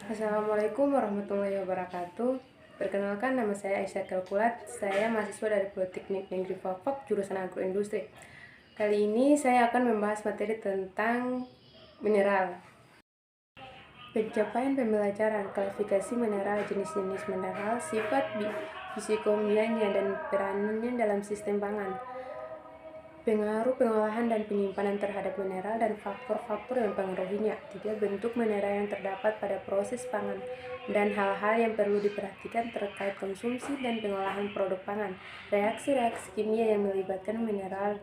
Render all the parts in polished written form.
Assalamualaikum warahmatullahi wabarakatuh. Perkenalkan, nama saya Aisyah Kalkulat. Saya mahasiswa dari Politeknik Negeri Fafak, jurusan Agroindustri. Kali ini saya akan membahas materi tentang mineral. Pencapaian pembelajaran, klasifikasi mineral, jenis-jenis mineral, sifat fisikimianya dan peranannya dalam sistem pangan. Pengaruh pengolahan dan penyimpanan terhadap mineral dan faktor-faktor yang mempengaruhinya. 3. Bentuk mineral yang terdapat pada proses pangan dan hal-hal yang perlu diperhatikan terkait konsumsi dan pengolahan produk pangan. Reaksi-reaksi kimia yang melibatkan mineral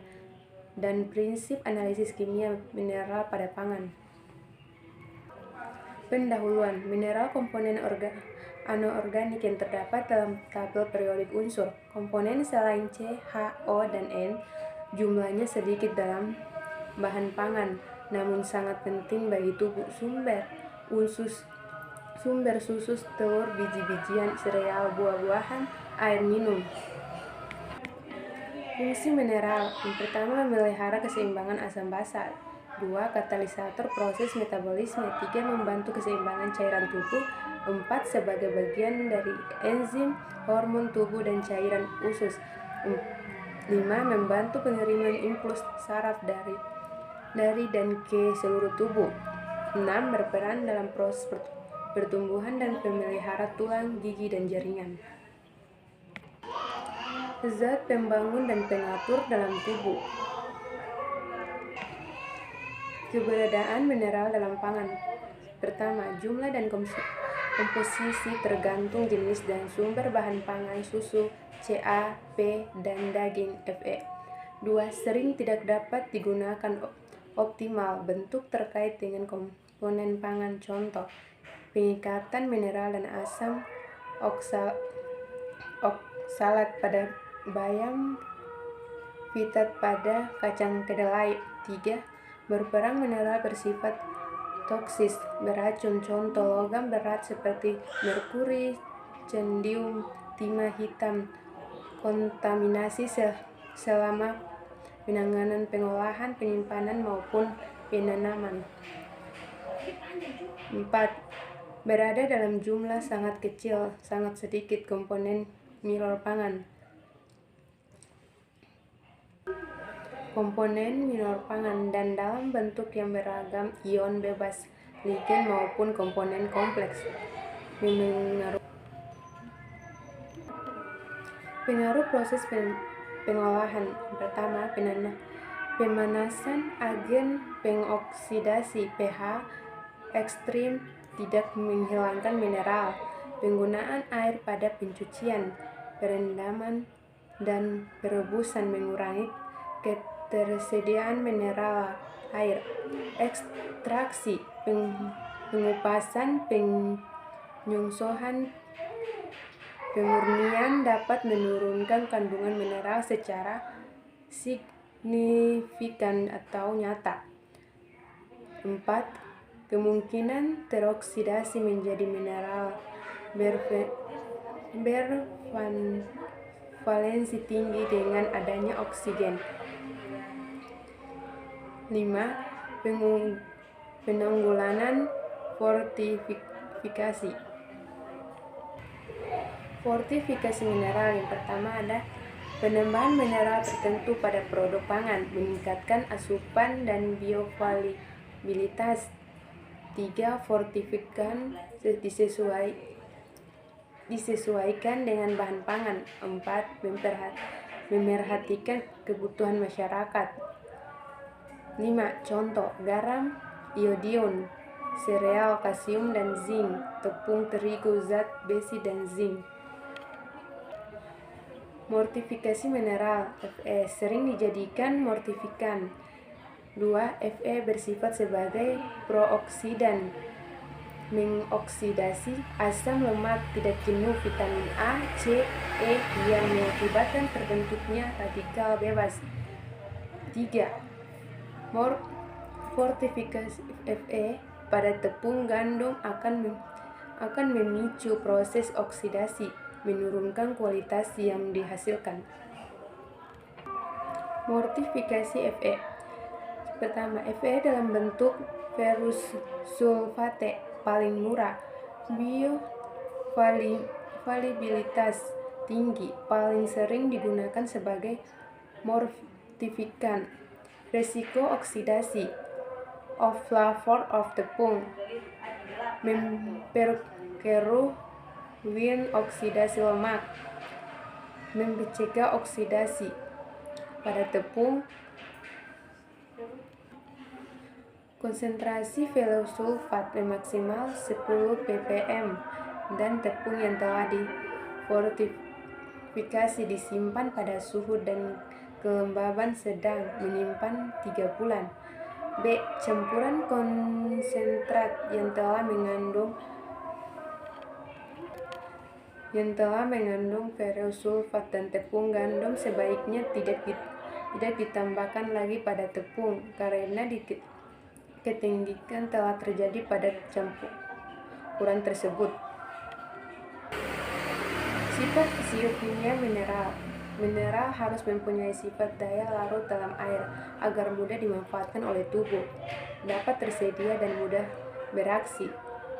dan prinsip analisis kimia mineral pada pangan. Pendahuluan. Mineral komponen anorganik yang terdapat dalam tabel periodik unsur. Komponen selain C, H, O, dan N jumlahnya sedikit dalam bahan pangan, namun sangat penting bagi tubuh. Sumber susu, telur, biji-bijian, sereal, buah-buahan, air minum. Fungsi mineral. Yang pertama, memelihara keseimbangan asam basa. 2. Katalisator proses metabolisme. 3. Membantu keseimbangan cairan tubuh. 4. Sebagai bagian dari enzim, hormon tubuh, dan cairan usus. 5. Membantu pengiriman impuls saraf dari dan ke seluruh tubuh. 6. Berperan dalam proses pertumbuhan dan pemelihara tulang, gigi, dan jaringan. Zat pembangun dan pengatur dalam tubuh. Keberadaan mineral dalam pangan. Pertama, jumlah dan komposisi tergantung jenis dan sumber bahan pangan, susu, Ca, P, dan daging, Fe. 2. Sering tidak dapat digunakan optimal. Bentuk terkait dengan komponen pangan. Contoh, pengikatan mineral dan asam oksalat pada bayam, fitat pada kacang kedelai. 3. Berperang mineral bersifat toksis, beracun. Contoh, logam berat seperti merkuri, cendium, timah hitam, kontaminasi selama penanganan, pengolahan, penyimpanan, maupun penanaman. 4. Berada dalam jumlah sangat kecil, sangat sedikit komponen mineral pangan. Komponen mineral pangan dan dalam bentuk yang beragam, ion bebas, ligen, maupun komponen kompleks. Pengaruh proses pengolahan. Pertama, pemanasan, agen pengoksidasi, pH ekstrim tidak menghilangkan mineral. Penggunaan air pada pencucian, perendaman, dan perebusan mengurangi ketersediaan mineral air. Ekstraksi, pengupasan, penyungsohan, pemurnian dapat menurunkan kandungan mineral secara signifikan atau nyata. 4. Kemungkinan teroksidasi menjadi mineral bervalensi tinggi dengan adanya oksigen. 5. Penanggulangan fortifikasi. Fortifikasi mineral. Yang pertama ada penambahan mineral tertentu pada produk pangan, meningkatkan asupan dan bioavailabilitas. 3. Fortifikan disesuaikan dengan bahan pangan. 4. Memerhatikan kebutuhan masyarakat. 5. Contoh, garam, iodium, sereal, kalsium dan zinc, tepung terigu, zat besi dan zinc. Mortifikasi mineral. Fe sering dijadikan mortifikan. 2. Fe bersifat sebagai prooksidan, mengoksidasi asam lemak tidak jenuh vitamin A, C, E yang mengakibatkan terbentuknya radikal bebas. 3. Fortifikasi Fe pada tepung gandum akan memicu proses oksidasi, menurunkan kualitas yang dihasilkan. Mortifikasi Fe. Pertama, Fe dalam bentuk ferrous sulfate paling murah, Bioavailabilitas tinggi paling sering digunakan sebagai mortifikan. Resiko oksidasi of flavor of tepung memperkeruh oksidasi lemak, mencegah oksidasi pada tepung. Konsentrasi velosulfat maksimal 10 ppm dan tepung yang telah difortifikasi disimpan pada suhu dan kelembaban sedang menyimpan 3 bulan. B. Campuran konsentrat yang telah mengandung velosulfat dan tepung gandum sebaiknya tidak ditambahkan lagi pada tepung karena ketinggian telah terjadi pada campuran tersebut. Sifat fisiokimia mineral. Mineral harus mempunyai sifat daya larut dalam air agar mudah dimanfaatkan oleh tubuh, dapat tersedia dan mudah bereaksi.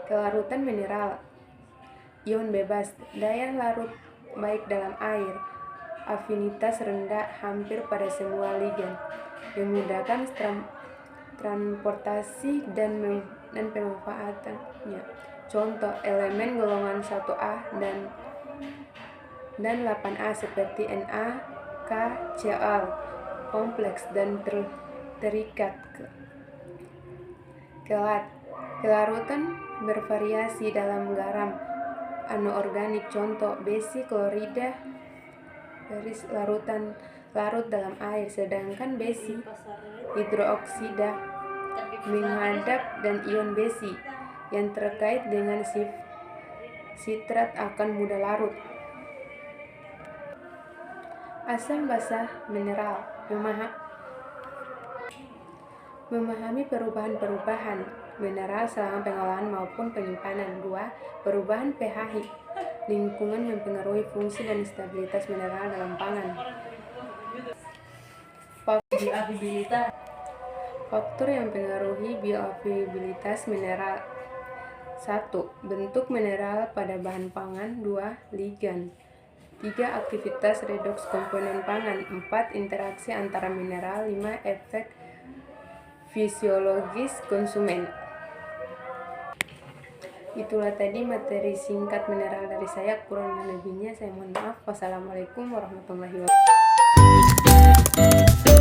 Kelarutan mineral. Ion bebas, daya larut baik dalam air, afinitas rendah hampir pada semua ligan, memudahkan transportasi dan pemanfaatannya. Contoh elemen golongan 1A dan 8A seperti Na, K, Cl kompleks dan terikat. Kelat. Kelarutan bervariasi dalam garam anorganik, contoh besi klorida larut dalam air, sedangkan besi hidroksida menghadap, dan ion besi yang terkait dengan sitrat akan mudah larut. Asam basa mineral. Memahami perubahan mineral selama pengolahan maupun penyimpanan. 2. Perubahan pH lingkungan mempengaruhi fungsi dan stabilitas mineral dalam pangan. Faktor yang mempengaruhi bioavailabilitas mineral. 1. Bentuk mineral pada bahan pangan. 2. Ligan. 3. Aktivitas redoks komponen pangan. 4. Interaksi antara mineral. 5. Efek fisiologis konsumen. Itulah tadi materi singkat mineral dari saya, kurang lebihnya saya mohon maaf. Wassalamualaikum warahmatullahi wabarakatuh.